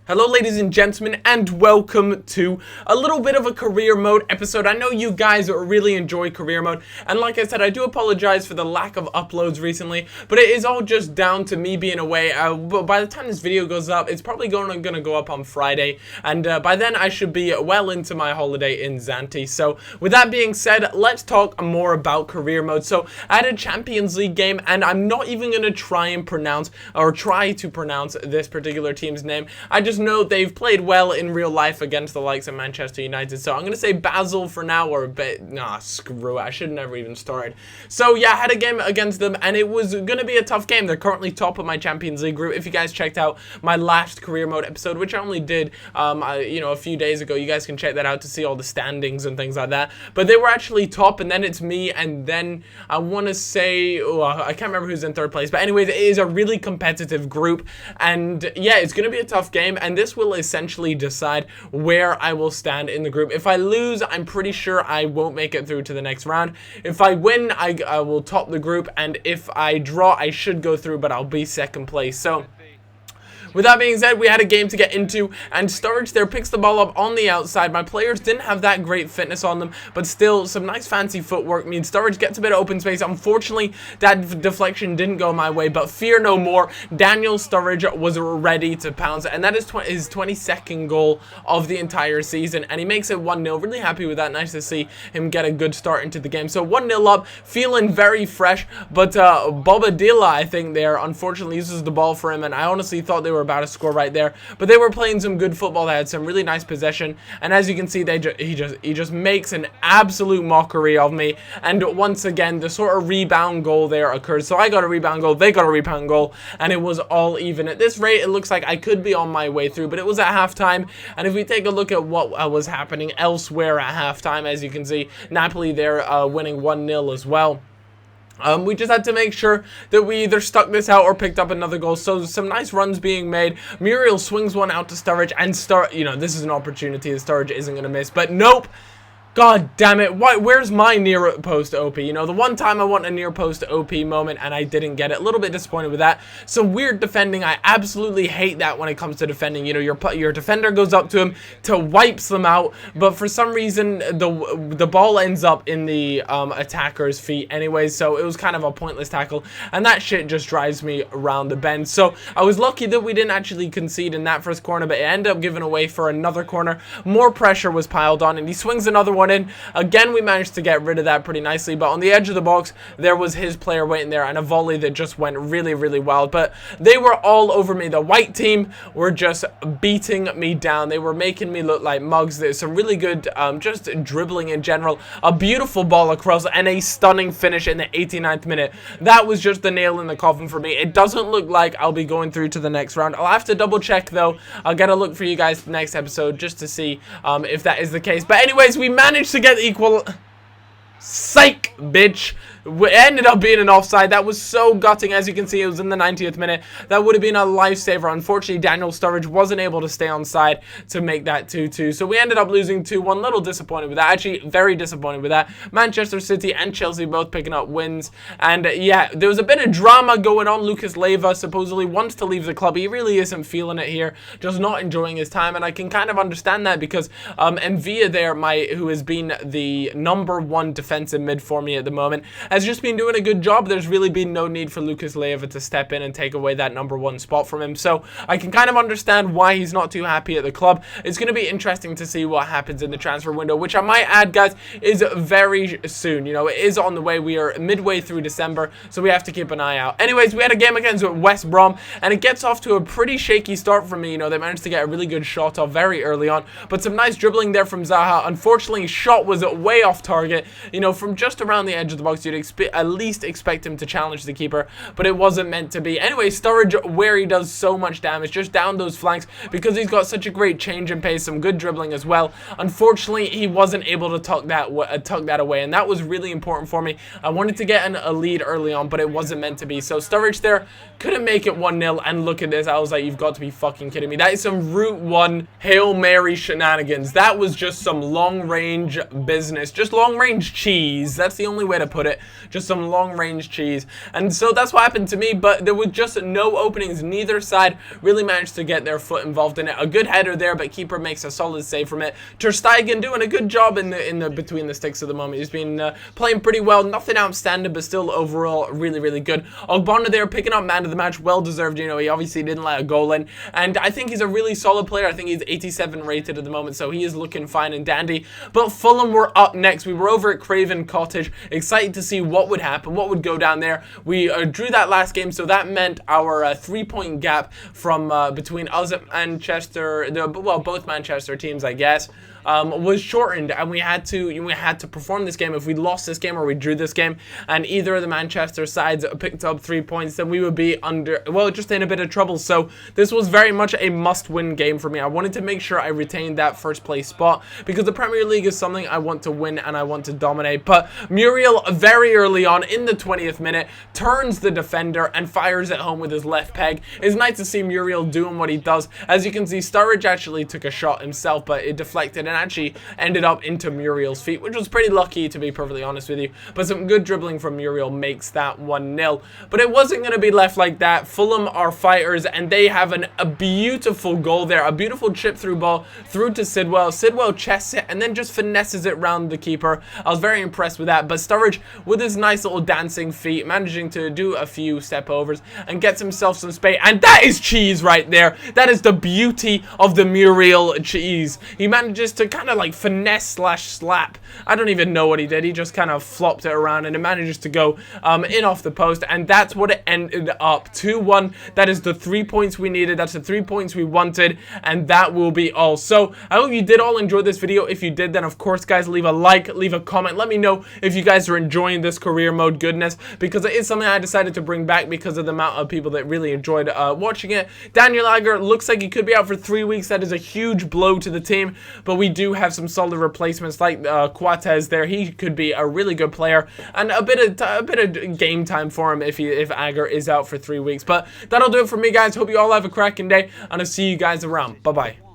Hello ladies and gentlemen, and welcome to a little bit of a career mode episode. I know you guys really enjoy career mode, and like I said, I do apologize for the lack of uploads recently, but it is all just down to me being away. But by the time this video goes up, it's probably gonna go up on Friday, and by then I should be well into my holiday in Zante. So with that being said, let's talk more about career mode. So I had a Champions League game, and I'm not even gonna try to pronounce this particular team's name. I just know they've played well in real life against the likes of Manchester United, so I'm gonna say Basel for now, or a bit. Nah, screw it, I should have never even started. So yeah, I had a game against them, and it was gonna be a tough game. They're currently top of my Champions League group. If you guys checked out my last career mode episode, which I only did a few days ago, you guys can check that out to see all the standings and things like that. But they were actually top, and then it's me, and then I want to say, I can't remember who's in third place, but anyways, it is a really competitive group, and yeah, it's gonna be a tough game, and this will essentially decide where I will stand in the group. If I lose, I'm pretty sure I won't make it through to the next round. If I win, I will top the group, and if I draw, I should go through, but I'll be second place. So with that being said, we had a game to get into, and Sturridge there picks the ball up on the outside. My players didn't have that great fitness on them, but still, some nice fancy footwork means Sturridge gets a bit of open space. Unfortunately, that deflection didn't go my way, but fear no more. Daniel Sturridge was ready to pounce, and that is his 22nd goal of the entire season, and he makes it 1-0. Really happy with that. Nice to see him get a good start into the game. So 1-0 up, feeling very fresh, but Bobadilla, I think there, unfortunately uses the ball for him, and I honestly thought they were about to score right there, but they were playing some good football. They had some really nice possession, and as you can see, he just makes an absolute mockery of me, and once again the sort of rebound goal there occurs. So I got a rebound goal, they got a rebound goal, and it was all even. At this rate, it looks like I could be on my way through, but it was at halftime, and if we take a look at what was happening elsewhere at halftime, as you can see, Napoli there winning 1-0 as well. We just had to make sure that we either stuck this out or picked up another goal. So some nice runs being made. Muriel swings one out to Sturridge, and this is an opportunity that Sturridge isn't going to miss. But nope. God damn it, where's my near post OP? You know, the one time I want a near post OP moment and I didn't get it. A little bit disappointed with that. Some weird defending. I absolutely hate that when it comes to defending. You know, your defender goes up to him to wipes them out, but for some reason the ball ends up in the attacker's feet anyways, so it was kind of a pointless tackle, and that shit just drives me around the bend. So I was lucky that we didn't actually concede in that first corner, but it ended up giving away for another corner. More pressure was piled on, and he swings another one in. Again, we managed to get rid of that pretty nicely, but on the edge of the box, there was his player waiting there, and a volley that just went really, really wild. But they were all over me. The white team were just beating me down. They were making me look like mugs. There's some really good just dribbling in general. A beautiful ball across, and a stunning finish in the 89th minute. That was just the nail in the coffin for me. It doesn't look like I'll be going through to the next round. I'll have to double check, though. I'll get a look for you guys next episode just to see if that is the case. But anyways, we managed to get equal. Psych, bitch. It ended up being an offside. That was so gutting. As you can see, it was in the 90th minute. That would have been a lifesaver. Unfortunately, Daniel Sturridge wasn't able to stay on side to make that 2-2. So we ended up losing 2-1. Little disappointed with that. Actually, very disappointed with that. Manchester City and Chelsea both picking up wins. And yeah, there was a bit of drama going on. Lucas Leiva supposedly wants to leave the club. He really isn't feeling it here. Just not enjoying his time. And I can kind of understand that because Mvia there, who has been the #1 defensive mid for me at the moment, has just been doing a good job. There's really been no need for Lucas Leiva to step in and take away that #1 spot from him. So I can kind of understand why he's not too happy at the club. It's going to be interesting to see what happens in the transfer window, which I might add, guys, is very soon. You know, it is on the way. We are midway through December, so we have to keep an eye out. Anyways, we had a game against West Brom, and it gets off to a pretty shaky start for me. You know, they managed to get a really good shot off very early on, but some nice dribbling there from Zaha. Unfortunately, shot was way off target. You know, from just around the edge of the box, you'd at least expect him to challenge the keeper, but it wasn't meant to be. Anyway, Sturridge, where he does so much damage, just down those flanks, because he's got such a great change in pace, some good dribbling as well. Unfortunately, he wasn't able to tuck that away, and that was really important for me. I wanted to get a lead early on, but it wasn't meant to be. So Sturridge there couldn't make it 1-0, and look at this. I was like, you've got to be fucking kidding me. That is some Route 1 Hail Mary shenanigans. That was just some long-range business, just long-range cheese. That's the only way to put it. just some long-range cheese. And so that's what happened to me, but there was just no openings. Neither side really managed to get their foot involved in it. A good header there, but keeper makes a solid save from it. Ter Stegen doing a good job in the between the sticks at the moment. He's been playing pretty well. Nothing outstanding, but still overall really, really good. Ogbonna there picking up man of the match. Well deserved, you know. He obviously didn't let a goal in. And I think he's a really solid player. I think he's 87 rated at the moment, so he is looking fine and dandy. But Fulham were up next. We were over at Craven Cottage. Excited to see what would happen, what would go down there. We drew that last game, so that meant our 3-point gap from between us and Manchester, well, both Manchester teams, I guess, was shortened, and we had to perform this game. If we lost this game or we drew this game, and either of the Manchester sides picked up 3 points, then we would be just in a bit of trouble. So this was very much a must-win game for me. I wanted to make sure I retained that first place spot because the Premier League is something I want to win and I want to dominate. But Muriel, very early on in the 20th minute, turns the defender and fires it home with his left peg. It's nice to see Muriel doing what he does. As you can see, Sturridge actually took a shot himself, but it deflected and actually ended up into Muriel's feet, which was pretty lucky, to be perfectly honest with you. But some good dribbling from Muriel makes that 1-0. But it wasn't going to be left like that. Fulham are fighters, and they have a beautiful goal there. A beautiful chip through ball through to Sidwell. Sidwell chests it and then just finesses it round the keeper. I was very impressed with that. But Sturridge, with his nice little dancing feet, managing to do a few step overs and gets himself some space. And that is cheese right there. That is the beauty of the Muriel cheese. He manages to kind of like finesse slash slap. I don't even know what he did. He just kind of flopped it around and it manages to go in off the post, and that's what it ended up. 2-1. That is the 3 points we needed. That's the 3 points we wanted, and that will be all. So I hope you did all enjoy this video. If you did, then of course, guys, leave a like, leave a comment. Let me know if you guys are enjoying this career mode goodness, because it is something I decided to bring back because of the amount of people that really enjoyed watching it. Daniel Agger looks like he could be out for 3 weeks. That is a huge blow to the team, but we do have some solid replacements like Quatez there. He could be a really good player, and a bit of game time for him if Agger is out for 3 weeks. But that'll do it for me, guys. Hope you all have a cracking day, and I'll see you guys around. Bye bye.